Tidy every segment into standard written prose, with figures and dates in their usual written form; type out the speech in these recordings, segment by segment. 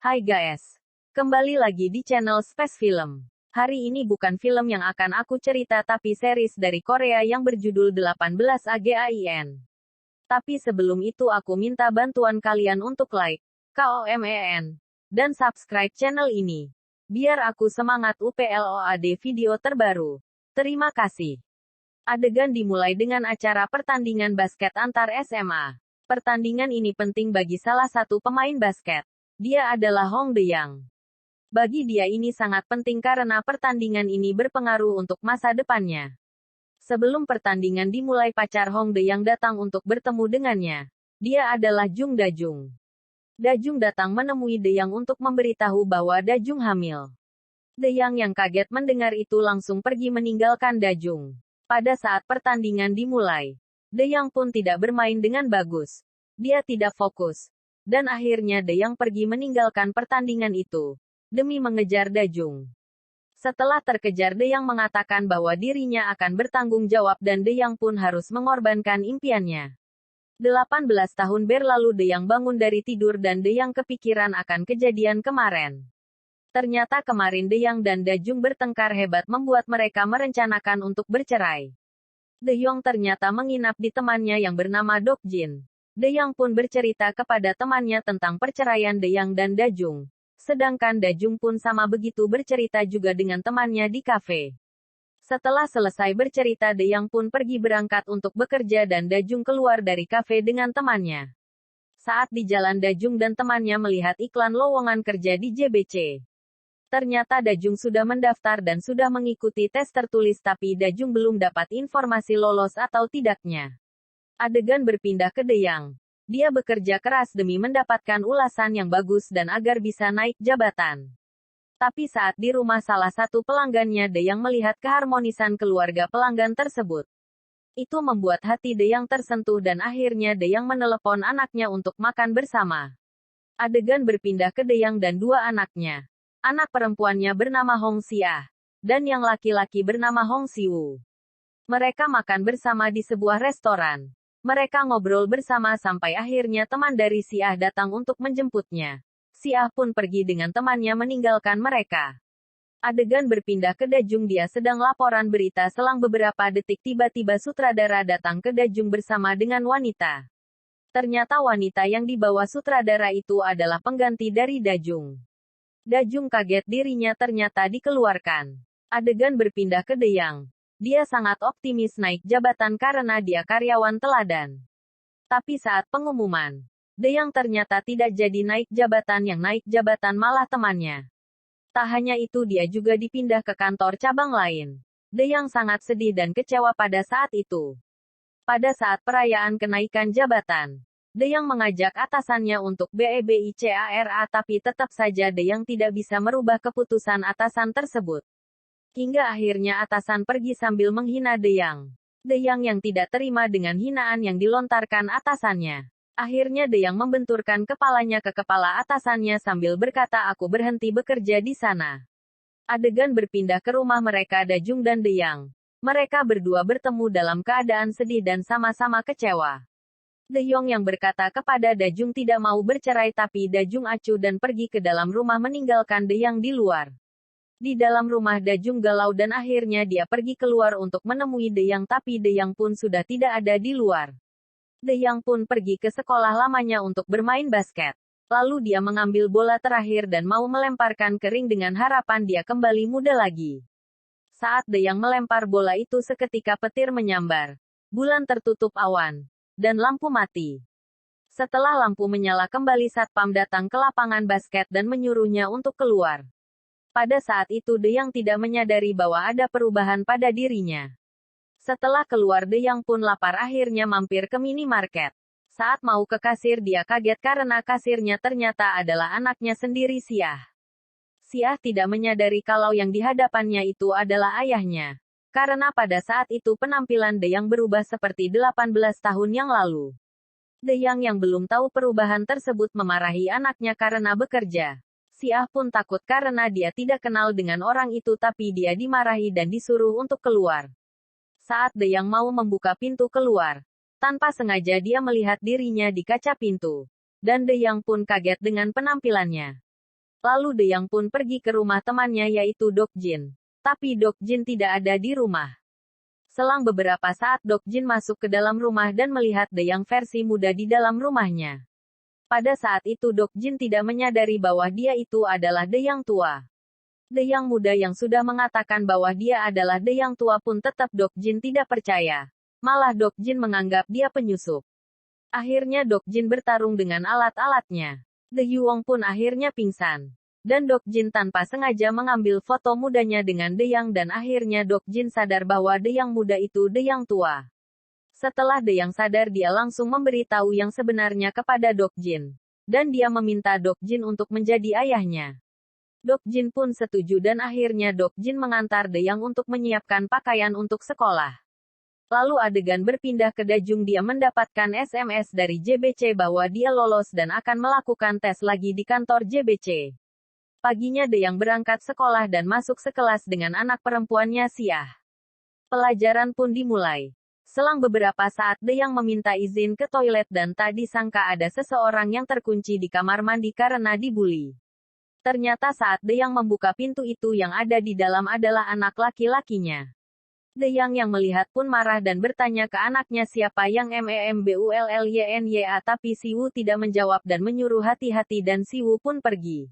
Hai guys, kembali lagi di channel Space Film. Hari ini bukan film yang akan aku cerita tapi series dari Korea yang berjudul 18 AGAIN. Tapi sebelum itu aku minta bantuan kalian untuk like, KOMEN, dan subscribe channel ini. Biar aku semangat upload video terbaru. Terima kasih. Adegan dimulai dengan acara pertandingan basket antar SMA. Pertandingan ini penting bagi salah satu pemain basket. Dia adalah Hong De-young. Bagi dia ini sangat penting karena pertandingan ini berpengaruh untuk masa depannya. Sebelum pertandingan dimulai pacar Hong De-young datang untuk bertemu dengannya. Dia adalah Jung Da-jung. Da-jung datang menemui De-young untuk memberitahu bahwa Da-jung hamil. De-young yang kaget mendengar itu langsung pergi meninggalkan Da-jung. Pada saat pertandingan dimulai, De-young pun tidak bermain dengan bagus. Dia tidak fokus. Dan akhirnya De-young pergi meninggalkan pertandingan itu, demi mengejar Da-jung. Setelah terkejar De-young mengatakan bahwa dirinya akan bertanggung jawab dan De-young pun harus mengorbankan impiannya. 18 tahun berlalu De-young bangun dari tidur dan De-young kepikiran akan kejadian kemarin. Ternyata kemarin De-young dan Da-jung bertengkar hebat membuat mereka merencanakan untuk bercerai. De-young ternyata menginap di temannya yang bernama Dok-jin. De-young pun bercerita kepada temannya tentang perceraian De-young dan Da-jung. Sedangkan Da-jung pun sama begitu bercerita juga dengan temannya di kafe. Setelah selesai bercerita De-young pun pergi berangkat untuk bekerja dan Da-jung keluar dari kafe dengan temannya. Saat di jalan Da-jung dan temannya melihat iklan lowongan kerja di JBC. Ternyata Da-jung sudah mendaftar dan sudah mengikuti tes tertulis tapi Da-jung belum dapat informasi lolos atau tidaknya. Adegan berpindah ke De-young. Dia bekerja keras demi mendapatkan ulasan yang bagus dan agar bisa naik jabatan. Tapi saat di rumah salah satu pelanggannya De-young melihat keharmonisan keluarga pelanggan tersebut. Itu membuat hati De-young tersentuh dan akhirnya De-young menelepon anaknya untuk makan bersama. Adegan berpindah ke De-young dan dua anaknya. Anak perempuannya bernama Hong Si-ah, dan yang laki-laki bernama Hong Si-woo. Mereka makan bersama di sebuah restoran. Mereka ngobrol bersama sampai akhirnya teman dari Si-ah datang untuk menjemputnya. Si-ah pun pergi dengan temannya meninggalkan mereka. Adegan berpindah ke Da-jung, dia sedang laporan berita selang beberapa detik tiba-tiba sutradara datang ke Da-jung bersama dengan wanita. Ternyata wanita yang dibawa sutradara itu adalah pengganti dari Da-jung. Da-jung kaget dirinya ternyata dikeluarkan. Adegan berpindah ke De-young. Dia sangat optimis naik jabatan karena dia karyawan teladan. Tapi saat pengumuman, De-young ternyata tidak jadi naik jabatan, yang naik jabatan malah temannya. Tak hanya itu, dia juga dipindah ke kantor cabang lain. De-young sangat sedih dan kecewa pada saat itu. Pada saat perayaan kenaikan jabatan, De-young mengajak atasannya untuk BEBICARA tapi tetap saja De-young tidak bisa merubah keputusan atasan tersebut. Hingga akhirnya atasan pergi sambil menghina De-young. De-young yang tidak terima dengan hinaan yang dilontarkan atasannya. Akhirnya De-young membenturkan kepalanya ke kepala atasannya sambil berkata, "Aku berhenti bekerja di sana." Adegan berpindah ke rumah mereka Da-jung dan De-young. Mereka berdua bertemu dalam keadaan sedih dan sama-sama kecewa. De-young yang berkata kepada Da-jung tidak mau bercerai tapi Da-jung acuh dan pergi ke dalam rumah meninggalkan De-young di luar. Di dalam rumah Da-jung galau dan akhirnya dia pergi keluar untuk menemui De-young tapi De-young pun sudah tidak ada di luar. De-young pun pergi ke sekolah lamanya untuk bermain basket. Lalu dia mengambil bola terakhir dan mau melemparkan ke ring dengan harapan dia kembali muda lagi. Saat De-young melempar bola itu seketika petir menyambar. Bulan tertutup awan. Dan lampu mati. Setelah lampu menyala kembali satpam datang ke lapangan basket dan menyuruhnya untuk keluar. Pada saat itu De-young tidak menyadari bahwa ada perubahan pada dirinya. Setelah keluar De-young pun lapar akhirnya mampir ke minimarket. Saat mau ke kasir dia kaget karena kasirnya ternyata adalah anaknya sendiri Si-ah. Si-ah tidak menyadari kalau yang di hadapannya itu adalah ayahnya. Karena pada saat itu penampilan De-young berubah seperti 18 tahun yang lalu. De-young yang belum tahu perubahan tersebut memarahi anaknya karena bekerja. Si-ah pun takut karena dia tidak kenal dengan orang itu tapi dia dimarahi dan disuruh untuk keluar. Saat De-young mau membuka pintu keluar, tanpa sengaja dia melihat dirinya di kaca pintu. Dan De-young pun kaget dengan penampilannya. Lalu De Yang pun pergi ke rumah temannya yaitu Dok Jin. Tapi Dok Jin tidak ada di rumah. Selang beberapa saat Dok Jin masuk ke dalam rumah dan melihat De Yang versi muda di dalam rumahnya. Pada saat itu Dok Jin tidak menyadari bahwa dia itu adalah De Yang tua. De Yang muda yang sudah mengatakan bahwa dia adalah De Yang tua pun tetap Dok Jin tidak percaya. Malah Dok Jin menganggap dia penyusup. Akhirnya Dok Jin bertarung dengan alat-alatnya. De Yuong pun akhirnya pingsan. Dan Dok Jin tanpa sengaja mengambil foto mudanya dengan De Yang dan akhirnya Dok Jin sadar bahwa De Yang muda itu De Yang tua. Setelah De Yang sadar dia langsung memberitahu yang sebenarnya kepada Dok Jin. Dan dia meminta Dok Jin untuk menjadi ayahnya. Dok Jin pun setuju dan akhirnya Dok Jin mengantar De Yang untuk menyiapkan pakaian untuk sekolah. Lalu adegan berpindah ke Dajung, dia mendapatkan SMS dari JBC bahwa dia lolos dan akan melakukan tes lagi di kantor JBC. Paginya De Yang berangkat sekolah dan masuk sekelas dengan anak perempuannya Xiah. Pelajaran pun dimulai. Selang beberapa saat De Yang meminta izin ke toilet dan tak disangka ada seseorang yang terkunci di kamar mandi karena dibully. Ternyata saat De Yang membuka pintu itu yang ada di dalam adalah anak laki-lakinya. De Yang yang melihat pun marah dan bertanya ke anaknya siapa yang membullnya, tapi Si Wu tidak menjawab dan menyuruh hati-hati dan Si Wu pun pergi.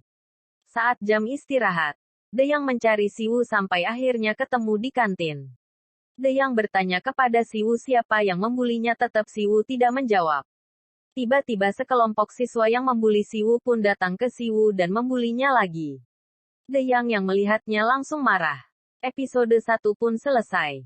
Saat jam istirahat, De Yang mencari Si Wu sampai akhirnya ketemu di kantin. De Yang bertanya kepada Si Wu siapa yang membulinya, tetap Si Wu tidak menjawab. Tiba-tiba sekelompok siswa yang membuli Si Wu pun datang ke Si Wu dan membulinya lagi. De Yang yang melihatnya langsung marah. Episode 1 pun selesai.